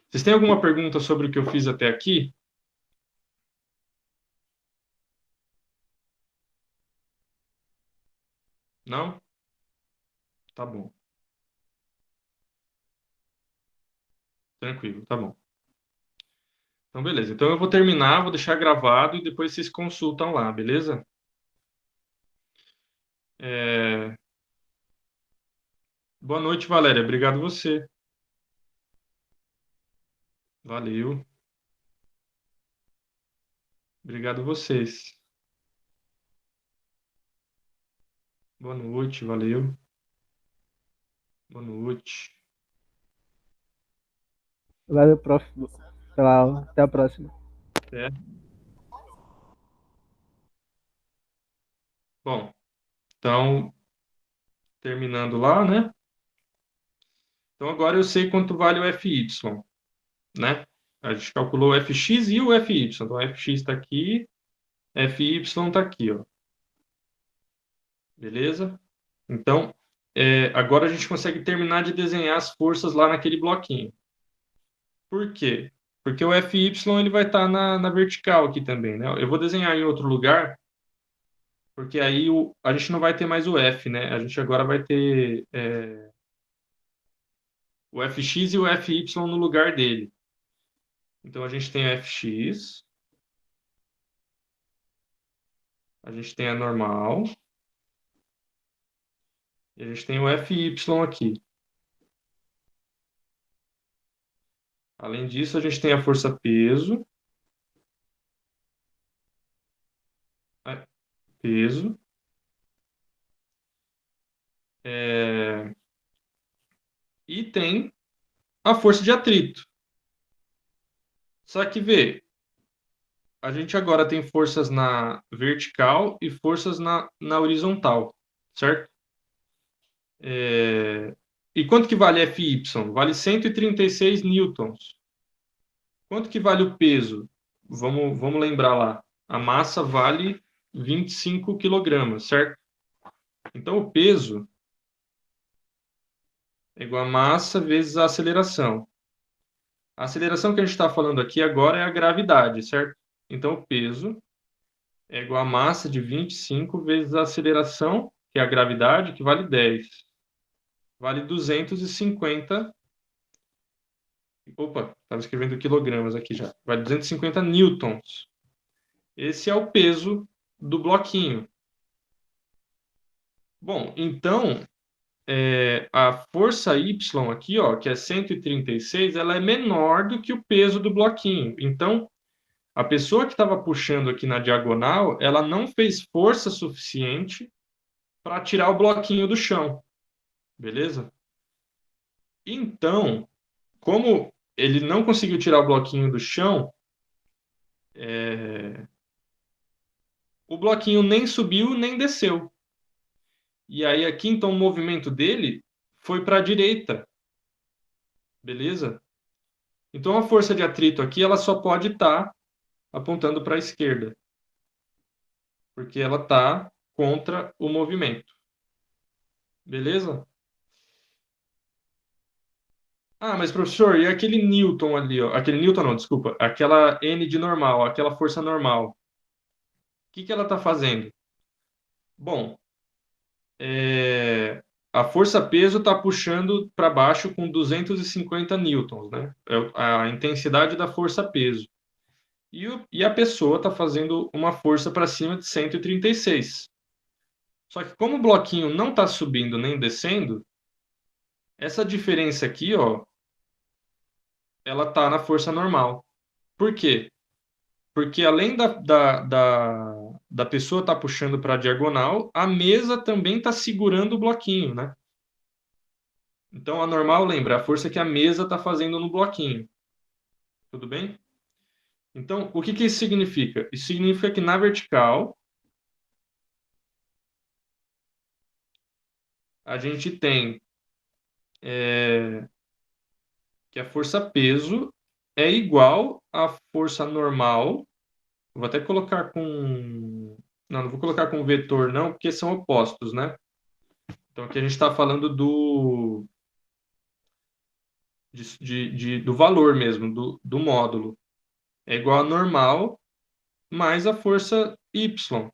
Vocês têm alguma pergunta sobre o que eu fiz até aqui? Não? Tá bom. Tranquilo, tá bom. Então, beleza. Então eu vou terminar, vou deixar gravado e depois vocês consultam lá, beleza? Boa noite, Valéria. Obrigado você. Valeu. Obrigado vocês. Boa noite, valeu. Boa noite. Valeu, prof. Pela aula. Até a próxima. Até. Bom, então, terminando lá, né? Então agora eu sei quanto vale o FY, né? A gente calculou o FX e o FY. Então, o FX está aqui, FY está aqui, ó. Beleza? Então, agora a gente consegue terminar de desenhar as forças lá naquele bloquinho. Por quê? Porque o FY ele vai estar na vertical aqui também, né? Eu vou desenhar em outro lugar, porque aí a gente não vai ter mais o F, né? A gente agora vai ter o FX e o FY no lugar dele. Então, a gente tem o FX, a gente tem a normal, e a gente tem o FY aqui. Além disso, a gente tem a força-peso, peso, e tem a força de atrito. Só que, vê, a gente agora tem forças na vertical e forças na horizontal, certo? E quanto que vale FY? Vale 136 newtons. Quanto que vale o peso? Vamos lembrar lá. A massa vale 25 quilogramas, certo? Então, o peso é igual a massa vezes a aceleração. A aceleração que a gente está falando aqui agora é a gravidade, certo? Então, o peso é igual a massa de 25 vezes a aceleração, que é a gravidade, que vale 10. Vale 250. Opa, estava escrevendo quilogramas aqui já. Vale 250 newtons. Esse é o peso do bloquinho. Bom, então, a força Y aqui, ó, que é 136, ela é menor do que o peso do bloquinho. Então, a pessoa que estava puxando aqui na diagonal, ela não fez força suficiente para tirar o bloquinho do chão, beleza? Então, como ele não conseguiu tirar o bloquinho do chão, o bloquinho nem subiu nem desceu. E aí aqui, então, o movimento dele foi para a direita, beleza? Então, a força de atrito aqui, ela só pode estar apontando para a esquerda, porque ela está contra o movimento. Beleza? Ah, mas professor, e aquele Newton ali, ó? Aquele Newton não, desculpa. Aquela N de normal, aquela força normal. O que ela está fazendo? Bom, a força-peso está puxando para baixo com 250 newtons, né? É a intensidade da força-peso. E a pessoa está fazendo uma força para cima de 136. Só que como o bloquinho não está subindo nem descendo, essa diferença aqui, ó, ela está na força normal. Por quê? Porque além da pessoa estar puxando para a diagonal, a mesa também está segurando o bloquinho, né? Então, a normal, lembra, a força que a mesa está fazendo no bloquinho. Tudo bem? Então, o que isso significa? Isso significa que na vertical, a gente tem que a força peso é igual à força normal. Vou até colocar com... Não vou colocar com vetor, não, porque são opostos, né? Então, aqui a gente está falando do valor mesmo, do módulo. É igual a normal mais a força Y.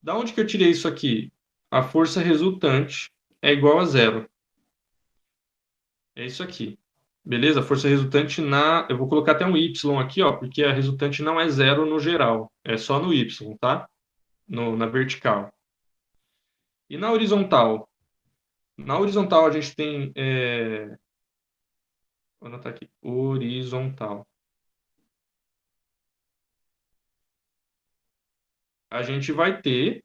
Da onde que eu tirei isso aqui? A força resultante é igual a zero. É isso aqui. Beleza? A força resultante eu vou colocar até um Y aqui, ó, porque a resultante não é zero no geral. É só no Y, tá? Na vertical. E na horizontal? Na horizontal a gente tem... Vou anotar aqui. Horizontal. A gente vai ter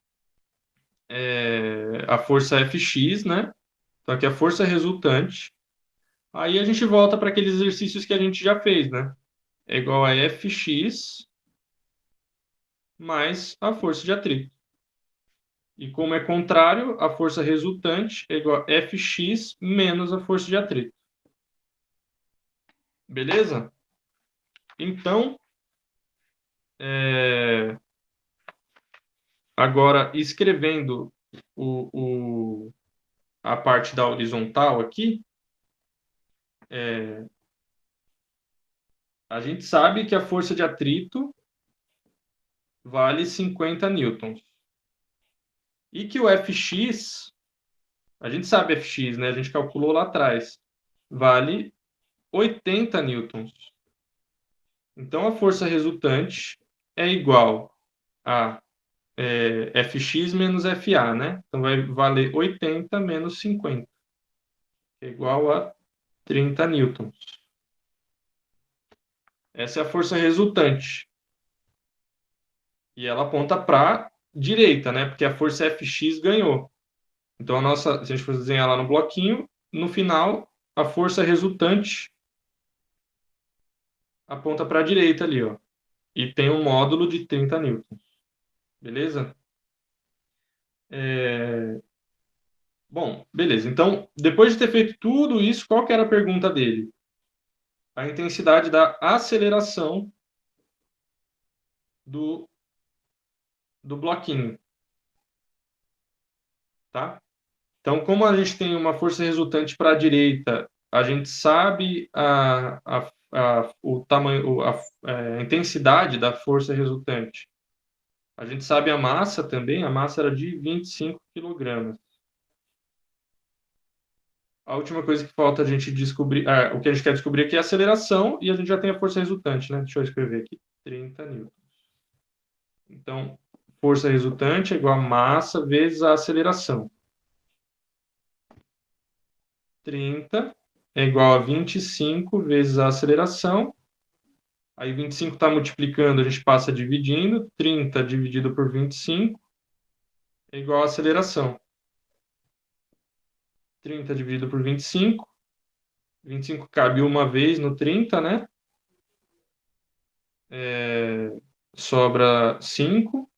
a força Fx, né? Então aqui a força resultante. Aí a gente volta para aqueles exercícios que a gente já fez, né? É igual a Fx mais a força de atrito. E como é contrário, a força resultante é igual a Fx menos a força de atrito. Beleza? Então, agora escrevendo a parte da horizontal aqui, a gente sabe que a força de atrito vale 50 newtons. E que o Fx, a gente sabe Fx, né? A gente calculou lá atrás, vale 80 newtons. Então, a força resultante é igual a Fx menos Fa, né? Então, vai valer 80 menos 50, que é igual a 30 newtons. Essa é a força resultante. E ela aponta para a direita, né? Porque a força Fx ganhou. Então, se a gente for desenhar lá no bloquinho, no final, a força resultante aponta para a direita ali, ó. E tem um módulo de 30 newtons. Beleza? Bom, beleza. Então, depois de ter feito tudo isso, qual que era a pergunta dele? A intensidade da aceleração do bloquinho. Tá? Então, como a gente tem uma força resultante para a direita, a gente sabe o tamanho, a intensidade da força resultante. A gente sabe a massa também, a massa era de 25 kg. A última coisa que falta a gente descobrir, o que a gente quer descobrir aqui é a aceleração, e a gente já tem a força resultante, né? Deixa eu escrever aqui, 30 newtons. Então, força resultante é igual a massa vezes a aceleração. 30 é igual a 25 vezes a aceleração. Aí 25 está multiplicando, a gente passa dividindo. 30 dividido por 25 é igual a aceleração. 30 dividido por 25. 25 cabe uma vez no 30, né? Sobra 5.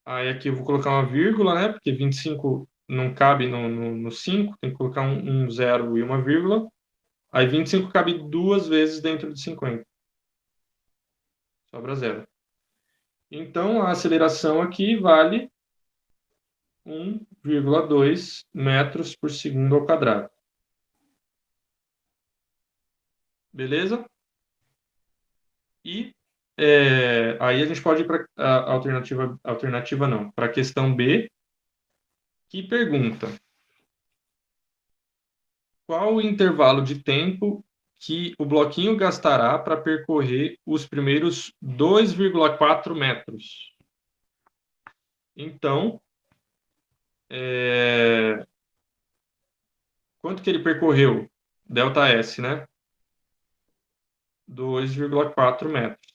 Aí aqui eu vou colocar uma vírgula, né? Porque 25 não cabe no 5, tem que colocar um zero e uma vírgula. Aí 25 cabe duas vezes dentro de 50. Sobra zero. Então, a aceleração aqui vale 1,2 metros por segundo ao quadrado. Beleza? E aí a gente pode ir para a alternativa não, para a questão B, que pergunta: qual o intervalo de tempo que o bloquinho gastará para percorrer os primeiros 2,4 metros? Então, quanto que ele percorreu? ΔS, né? 2,4 metros.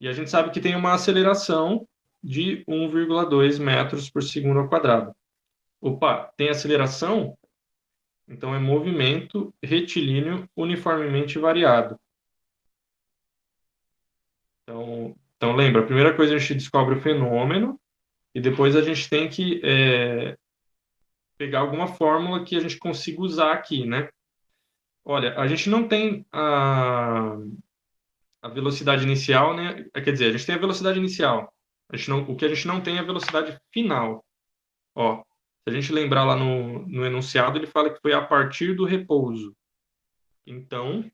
E a gente sabe que tem uma aceleração de 1,2 metros por segundo ao quadrado. Opa, tem aceleração? Então é movimento retilíneo uniformemente variado. Então lembra, a primeira coisa a gente descobre o fenômeno e depois a gente tem que pegar alguma fórmula que a gente consiga usar aqui, né? Olha, a gente não tem a velocidade inicial, né? Quer dizer, a gente tem a velocidade inicial. O que a gente não tem é a velocidade final. Ó, se a gente lembrar lá no enunciado, ele fala que foi a partir do repouso. Então,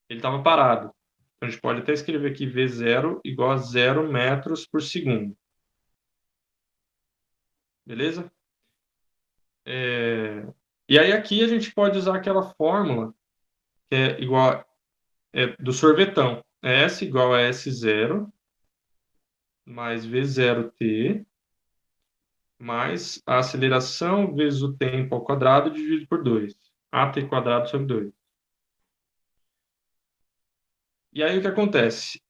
ele estava parado. Então, a gente pode até escrever aqui V0 igual a 0 metros por segundo. Beleza? E aí aqui a gente pode usar aquela fórmula que é igual do sorvetão. S igual a S0 mais V0t mais a aceleração vezes o tempo ao quadrado dividido por 2. AT quadrado sobre 2. E aí o que acontece?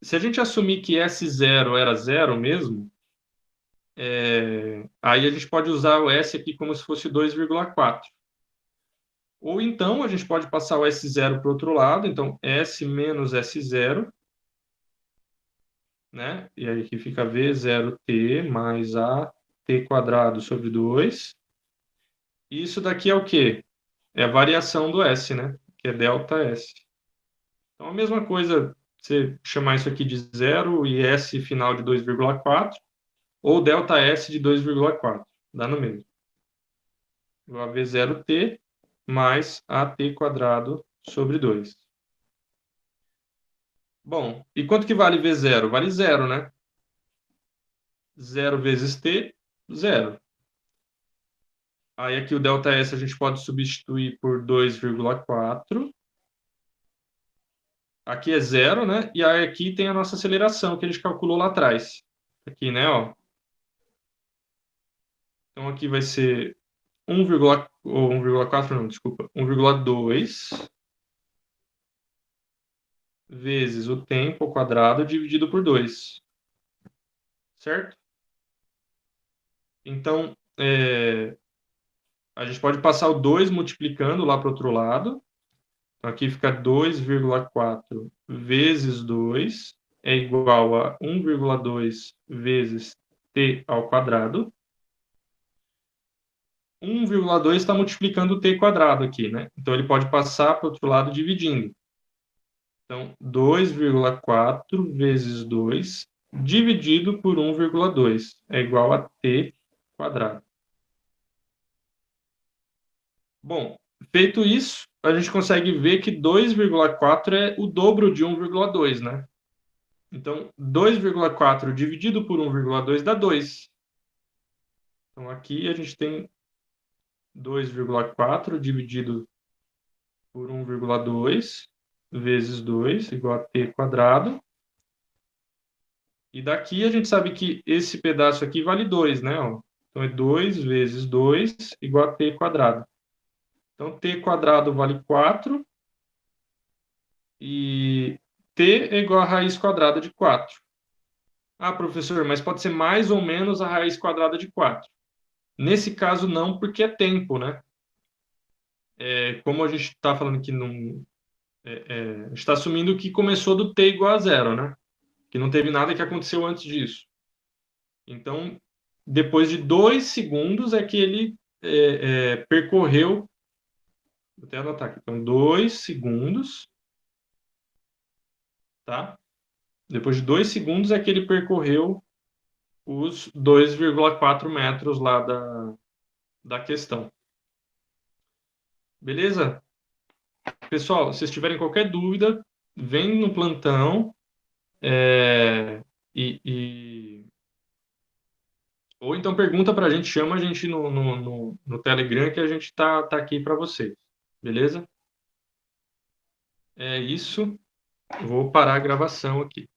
Se a gente assumir que S0 era zero mesmo, aí a gente pode usar o S aqui como se fosse 2,4. Ou então a gente pode passar o S0 para o outro lado, então S menos S0, né? E aí aqui fica V0t mais AT quadrado sobre 2. E isso daqui é o quê? É a variação do S, né? Que é ΔS. Então a mesma coisa, você chamar isso aqui de zero e S final de 2,4, ou ΔS de 2,4. Dá no mesmo. Igual a V0t mais AT quadrado sobre 2. Bom, e quanto que vale V0? Vale zero, né? 0 vezes t, zero. Aí aqui o ΔS a gente pode substituir por 2,4. Aqui é zero, né? E aí aqui tem a nossa aceleração que a gente calculou lá atrás. Aqui, né? Ó. Então aqui vai ser 1,4 não, desculpa, 1,2 vezes o tempo ao quadrado dividido por 2. Certo? Então, a gente pode passar o 2 multiplicando lá para o outro lado. Então, aqui fica 2,4 vezes 2 é igual a 1,2 vezes t ao quadrado. 1,2 está multiplicando o t quadrado aqui, né? Então, ele pode passar para o outro lado dividindo. Então, 2,4 vezes 2 dividido por 1,2 é igual a t quadrado. Bom, feito isso, a gente consegue ver que 2,4 é o dobro de 1,2, né? Então, 2,4 dividido por 1,2 dá 2. Então, aqui a gente tem 2,4 dividido por 1,2 vezes 2 igual a t quadrado. E daqui a gente sabe que esse pedaço aqui vale 2, né? Ó. Então, é 2 vezes 2 igual a t quadrado. Então, t quadrado vale 4 e t é igual a raiz quadrada de 4. Ah, professor, mas pode ser mais ou menos a raiz quadrada de 4. Nesse caso, não, porque é tempo, né? Como a gente está falando que não... a gente está assumindo que começou do t igual a 0, né? Que não teve nada que aconteceu antes disso. Então, depois de 2 segundos é que ele percorreu... Vou até anotar aqui. Então, 2 segundos, tá? Depois de 2 segundos é que ele percorreu os 2,4 metros lá da questão. Beleza? Pessoal, se vocês tiverem qualquer dúvida, vem no plantão ou então pergunta para a gente, chama a gente no Telegram que a gente tá aqui para vocês. Beleza? É isso. Eu vou parar a gravação aqui.